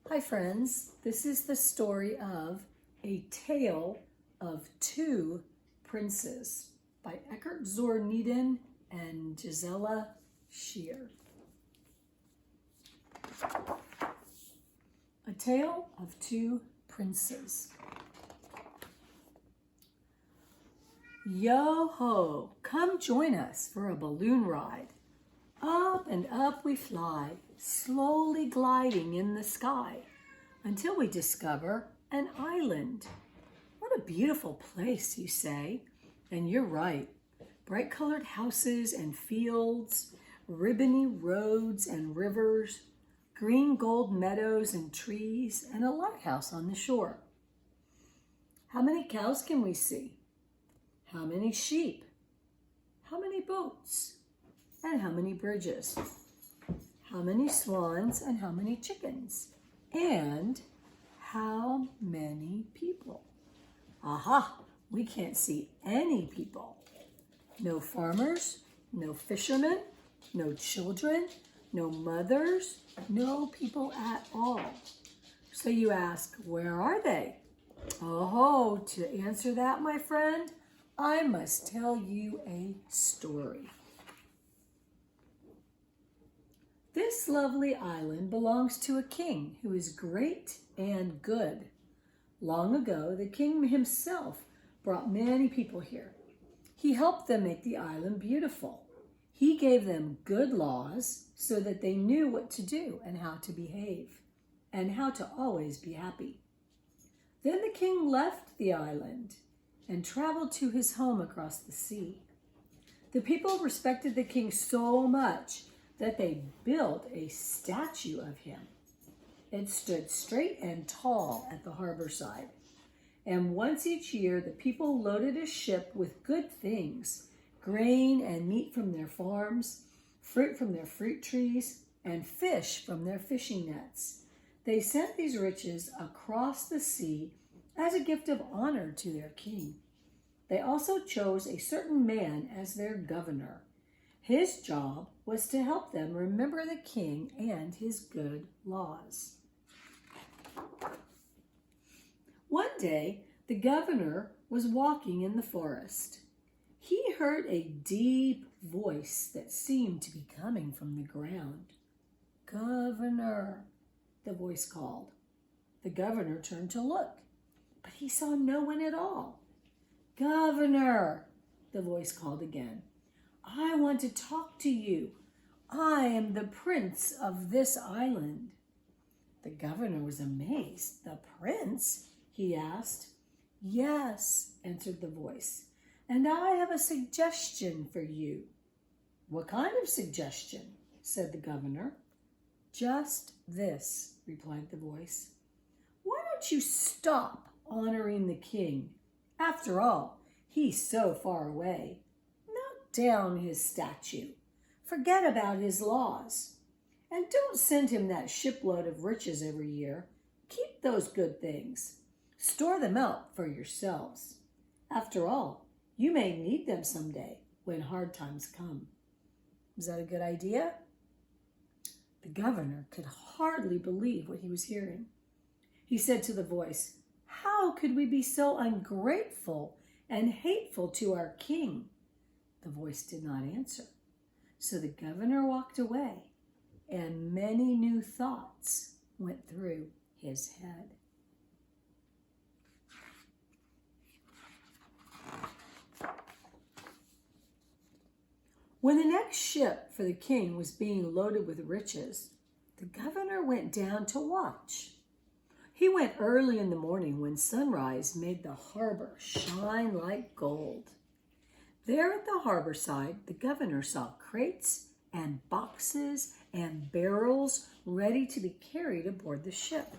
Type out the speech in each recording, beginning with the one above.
Hi friends, this is the story of A Tale of Two Princes by Eckhart Zornedin and Gisela Scheer. A Tale of Two Princes. Yo-ho, come join us for a balloon ride. Up and up we fly, slowly gliding in the sky, until we discover an island. What a beautiful place, you say. And you're right. Bright colored houses and fields, ribbony roads and rivers, green gold meadows and trees, and a lighthouse on the shore. How many cows can we see? How many sheep? How many boats? And how many bridges? How many swans and how many chickens? And how many people? Aha, we can't see any people. No farmers, no fishermen, no children, no mothers, no people at all. So you ask, where are they? Oh, to answer that, my friend, I must tell you a story. This lovely island belongs to a king who is great and good. Long ago, the king himself brought many people here. He helped them make the island beautiful. He gave them good laws so that they knew what to do and how to behave, and how to always be happy. Then the king left the island and traveled to his home across the sea. The people respected the king so much that they built a statue of him. It stood straight and tall at the harbor side. And once each year, the people loaded a ship with good things, grain and meat from their farms, fruit from their fruit trees, and fish from their fishing nets. They sent these riches across the sea as a gift of honor to their king. They also chose a certain man as their governor. His job was to help them remember the king and his good laws. One day, the governor was walking in the forest. He heard a deep voice that seemed to be coming from the ground. "Governor," the voice called. The governor turned to look, but he saw no one at all. "Governor," the voice called again. "I want to talk to you. I am the prince of this island." The governor was amazed. "The prince?" he asked. "Yes," answered the voice, "and I have a suggestion for you." "What kind of suggestion?" said the governor. "Just this," replied the voice. "Why don't you stop honoring the king? After all, he's so far away. Down his statue. Forget about his laws. And don't send him that shipload of riches every year. Keep those good things. Store them out for yourselves. After all, you may need them someday when hard times come." Was that a good idea? The governor could hardly believe what he was hearing. He said to the voice, "How could we be so ungrateful and hateful to our king?" The voice did not answer. So the governor walked away, and many new thoughts went through his head. When the next ship for the king was being loaded with riches, the governor went down to watch. He went early in the morning when sunrise made the harbor shine like gold. There at the harbor side, the governor saw crates and boxes and barrels ready to be carried aboard the ship.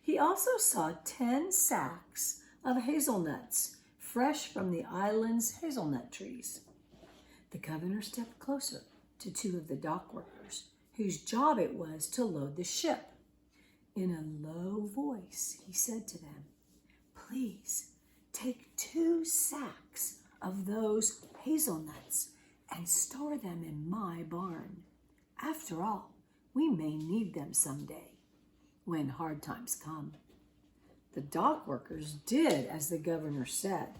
He also saw 10 sacks of hazelnuts, fresh from the island's hazelnut trees. The governor stepped closer to two of the dock workers, whose job it was to load the ship. In a low voice, he said to them, "Please take 2 sacks of those hazelnuts and store them in my barn. After all, we may need them someday." when hard times come. The dock workers did as the governor said.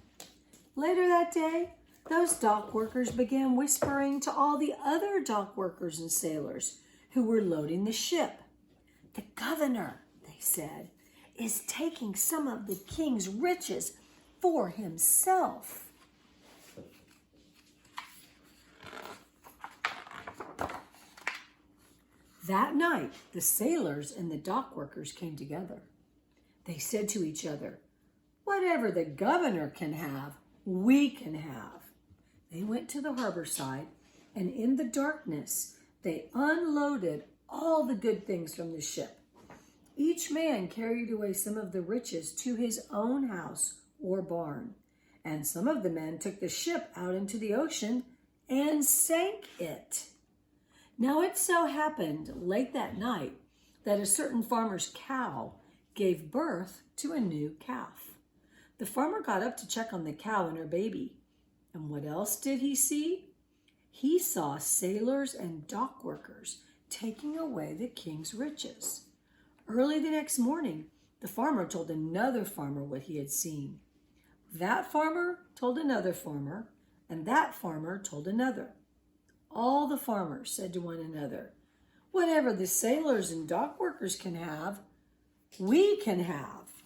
Later that day, those dock workers began whispering to all the other dock workers and sailors who were loading the ship. The governor, they said, is taking some of the king's riches for himself. That night, the sailors and the dock workers came together. They said to each other, "Whatever the governor can have, we can have." They went to the harbor side, and in the darkness, they unloaded all the good things from the ship. Each man carried away some of the riches to his own house or barn, and some of the men took the ship out into the ocean and sank it. Now it so happened late that night that a certain farmer's cow gave birth to a new calf. The farmer got up to check on the cow and her baby. And what else did he see? He saw sailors and dock workers taking away the king's riches. Early the next morning, the farmer told another farmer what he had seen. That farmer told another farmer, and that farmer told another. All the farmers said to one another, "Whatever the sailors and dock workers can have, we can have."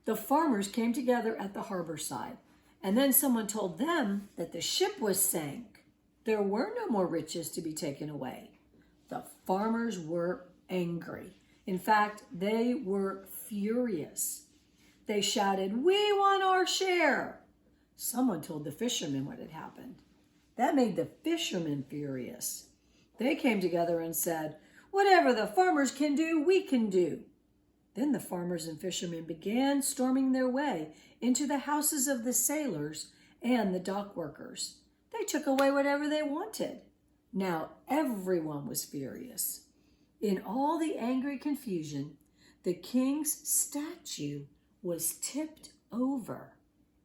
The farmers came together at the harbor side, and then someone told them that the ship was sank. There were no more riches to be taken away. The farmers were angry. In fact, they were furious. They shouted, "We want our share." Someone told the fishermen what had happened. That made the fishermen furious. They came together and said, "Whatever the farmers can do, we can do." Then the farmers and fishermen began storming their way into the houses of the sailors and the dock workers. They took away whatever they wanted. Now everyone was furious. In all the angry confusion, the king's statue was tipped over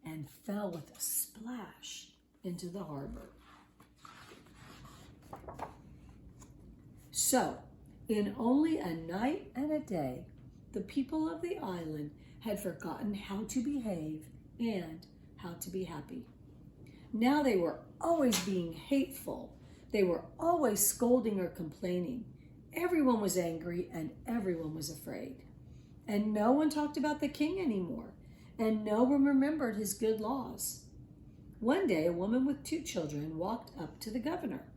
and fell with a splash into the harbor. So, in only a night and a day, the people of the island had forgotten how to behave and how to be happy. Now they were always being hateful. They were always scolding or complaining. Everyone was angry and everyone was afraid. And no one talked about the king anymore, and no one remembered his good laws. One day, a woman with 2 children walked up to the governor.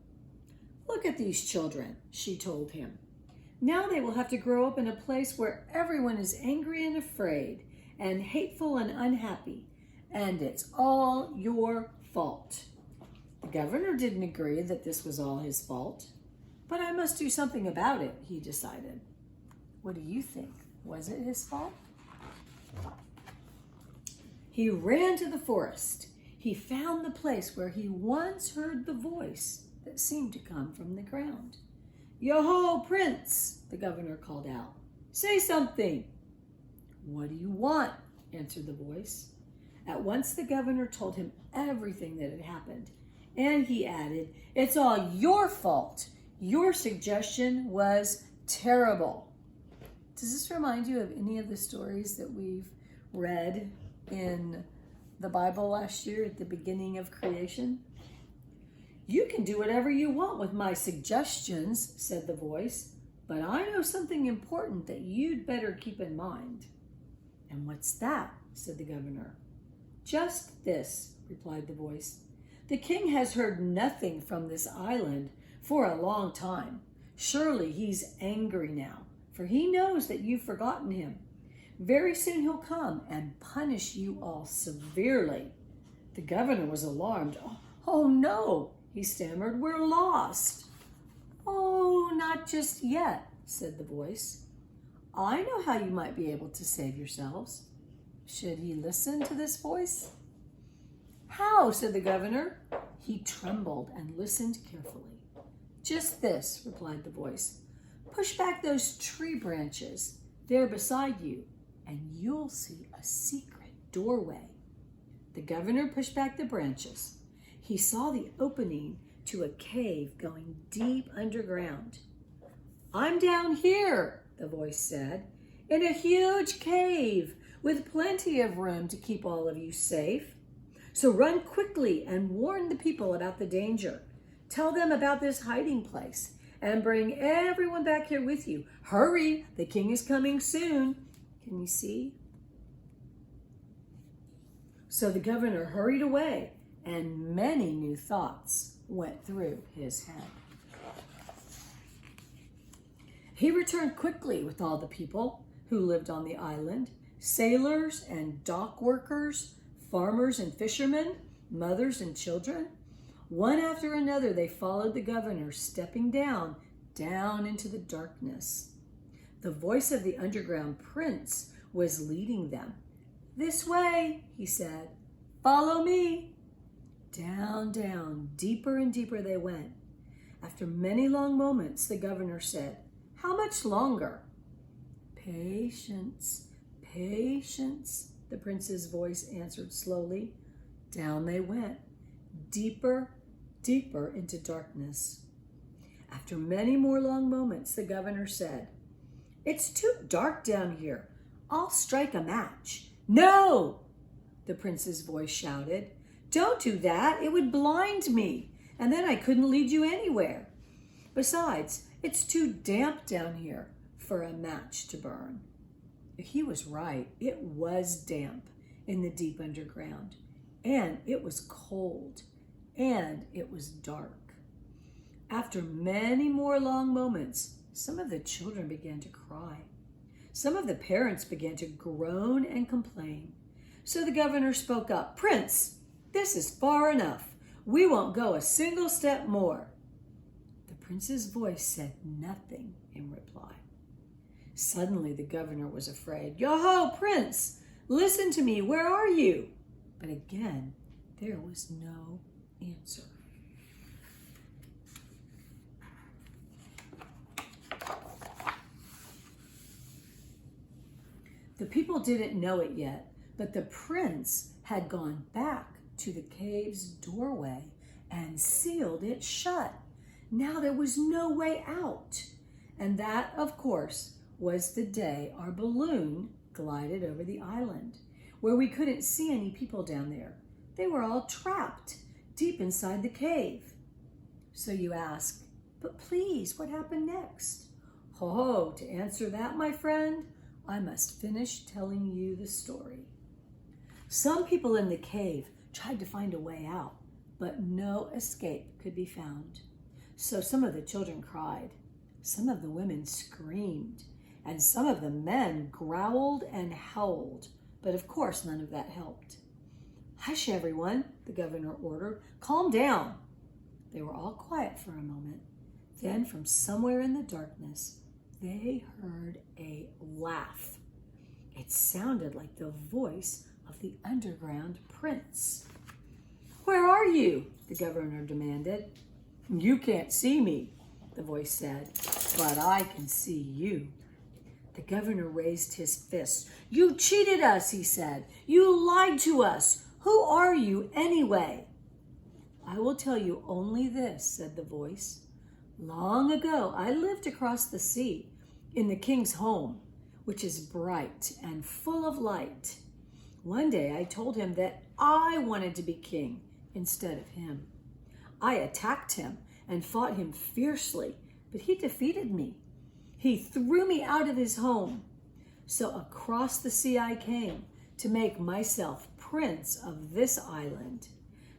"Look at these children," she told him. "Now they will have to grow up in a place where everyone is angry and afraid and hateful and unhappy, and it's all your fault." The governor didn't agree that this was all his fault, but I must do something about it, he decided. What do you think? Was it his fault? He ran to the forest. He found the place where he once heard the voice that seemed to come from the ground. "Yo-ho, Prince," the governor called out. "Say something." "What do you want?" answered the voice. At once the governor told him everything that had happened, and he added, "It's all your fault. Your suggestion was terrible." Does this remind you of any of the stories that we've read in the Bible last year at the beginning of creation? "You can do whatever you want with my suggestions," said the voice, "but I know something important that you'd better keep in mind." "And what's that?" said the governor. "Just this," replied the voice. "The king has heard nothing from this island for a long time. Surely he's angry now, for he knows that you've forgotten him. Very soon he'll come and punish you all severely." The governor was alarmed. "Oh no," he stammered, "we're lost." "Oh, not just yet," said the voice. "I know how you might be able to save yourselves." Should he listen to this voice? "How?" said the governor. He trembled and listened carefully. "Just this," replied the voice. "Push back those tree branches there beside you, and you'll see a secret doorway." The governor pushed back the branches. He saw the opening to a cave going deep underground. "I'm down here," the voice said, "in a huge cave with plenty of room to keep all of you safe. So run quickly and warn the people about the danger. Tell them about this hiding place and bring everyone back here with you. Hurry, the king is coming soon." Can you see? So the governor hurried away, and many new thoughts went through his head. He returned quickly with all the people who lived on the island, sailors and dock workers, farmers and fishermen, mothers and children. One after another, they followed the governor, stepping down into the darkness. The voice of the underground prince was leading them. "This way," he said. "Follow me." Down, deeper and deeper they went. After many long moments, the governor said, "How much longer?" "Patience, patience," the prince's voice answered slowly. Down they went, deeper into darkness. After many more long moments, the governor said, "It's too dark down here. I'll strike a match." "No!" the prince's voice shouted. "Don't do that. It would blind me, and then I couldn't lead you anywhere. Besides, it's too damp down here for a match to burn." He was right. It was damp in the deep underground, and it was cold, and it was dark. After many more long moments, some of the children began to cry. Some of the parents began to groan and complain. So the governor spoke up. "Prince, this is far enough. We won't go a single step more." The prince's voice said nothing in reply. Suddenly the governor was afraid. "Yo-ho, Prince, listen to me. Where are you?" But again, there was no answer. The people didn't know it yet, but the prince had gone back to the cave's doorway and sealed it shut. Now there was no way out. And that, of course, was the day our balloon glided over the island, where we couldn't see any people down there. They were all trapped deep inside the cave. So you ask, but please, what happened next? Oh, to answer that, my friend, I must finish telling you the story. Some people in the cave tried to find a way out, but no escape could be found. So some of the children cried, some of the women screamed, and some of the men growled and howled, but of course none of that helped. "Hush, everyone," the governor ordered. "Calm down." They were all quiet for a moment. Then from somewhere in the darkness, they heard a laugh. It sounded like the voice of the underground prince. "Where are you?" the governor demanded. "You can't see me," the voice said, "but I can see you." The governor raised his fist. "You cheated us," he said. "You lied to us. Who are you anyway?" "I will tell you only this," said the voice. "Long ago, I lived across the sea in the king's home, which is bright and full of light. One day I told him that I wanted to be king instead of him. I attacked him and fought him fiercely, but he defeated me. He threw me out of his home. So across the sea I came to make myself prince of this island.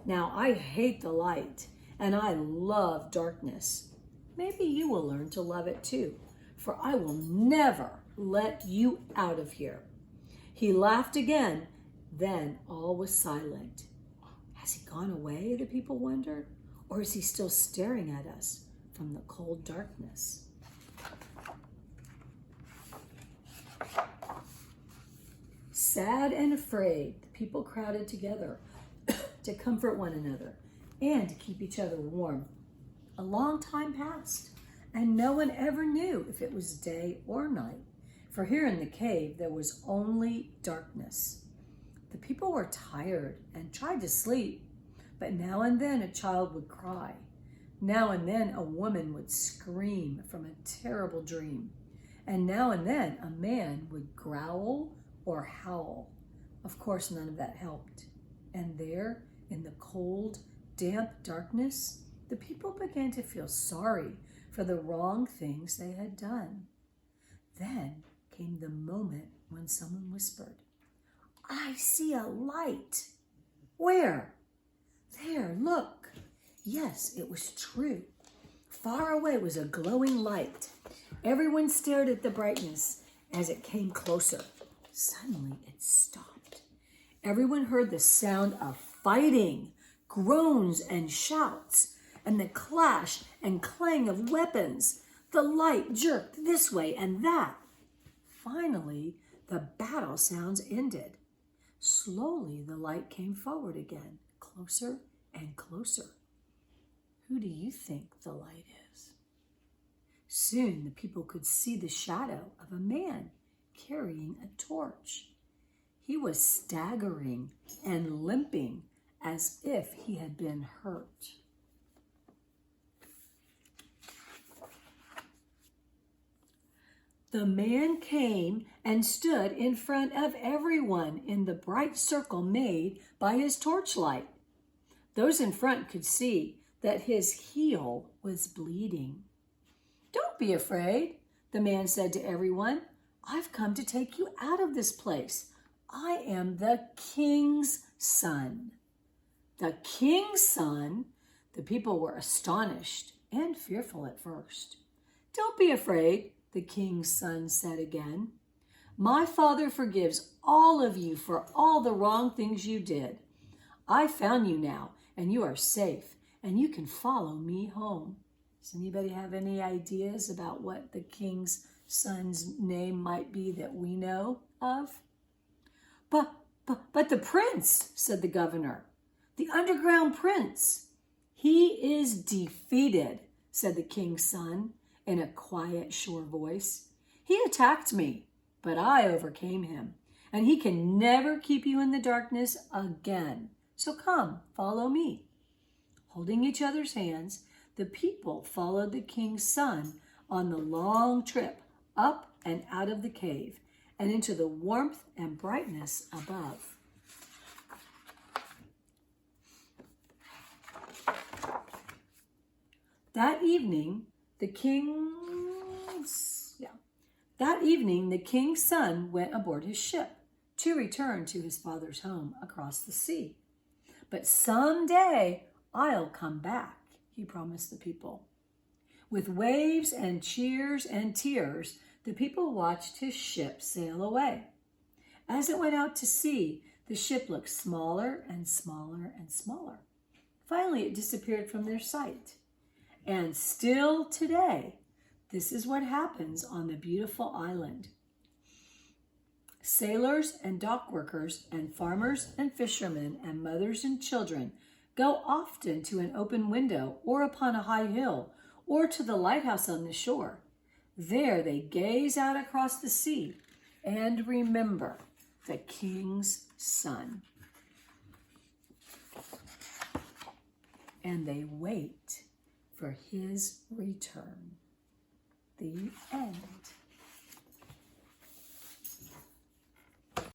Now I hate the light and I love darkness. Maybe you will learn to love it too, for I will never let you out of here." He laughed again. Then all was silent. Has he gone away, the people wondered, or is he still staring at us from the cold darkness? Sad and afraid, the people crowded together to comfort one another and to keep each other warm. A long time passed, and no one ever knew if it was day or night, for here in the cave there was only darkness. The people were tired and tried to sleep, but now and then a child would cry. Now and then a woman would scream from a terrible dream. And now and then a man would growl or howl. Of course, none of that helped. And there, in the cold, damp darkness, the people began to feel sorry for the wrong things they had done. Then came the moment when someone whispered, "I see a light." "Where?" "There, look." Yes, it was true. Far away was a glowing light. Everyone stared at the brightness as it came closer. Suddenly it stopped. Everyone heard the sound of fighting, groans and shouts, and the clash and clang of weapons. The light jerked this way and that. Finally, the battle sounds ended. Slowly, the light came forward again, closer and closer. Who do you think the light is? Soon the people could see the shadow of a man carrying a torch. He was staggering and limping as if he had been hurt. The man came and stood in front of everyone in the bright circle made by his torchlight. Those in front could see that his heel was bleeding. "Don't be afraid," the man said to everyone. "I've come to take you out of this place. I am the king's son." The king's son? The people were astonished and fearful at first. "Don't be afraid," the king's son said again. "My father forgives all of you for all the wrong things you did. I found you now, and you are safe, and you can follow me home." Does anybody have any ideas about what the king's son's name might be that we know of? But the prince," said the governor, "the underground prince." "He is defeated," said the king's son in a quiet, sure voice. "He attacked me, but I overcame him, and he can never keep you in the darkness again. So come, follow me." Holding each other's hands, the people followed the king's son on the long trip up and out of the cave and into the warmth and brightness above. That evening, the king's son went aboard his ship to return to his father's home across the sea. "But someday I'll come back," he promised the people. With waves and cheers and tears, the people watched his ship sail away. As it went out to sea, the ship looked smaller and smaller and smaller. Finally, it disappeared from their sight. And still today, this is what happens on the beautiful island. Sailors and dock workers and farmers and fishermen and mothers and children go often to an open window or upon a high hill or to the lighthouse on the shore. There they gaze out across the sea and remember the king's son. And they wait for his return. The end.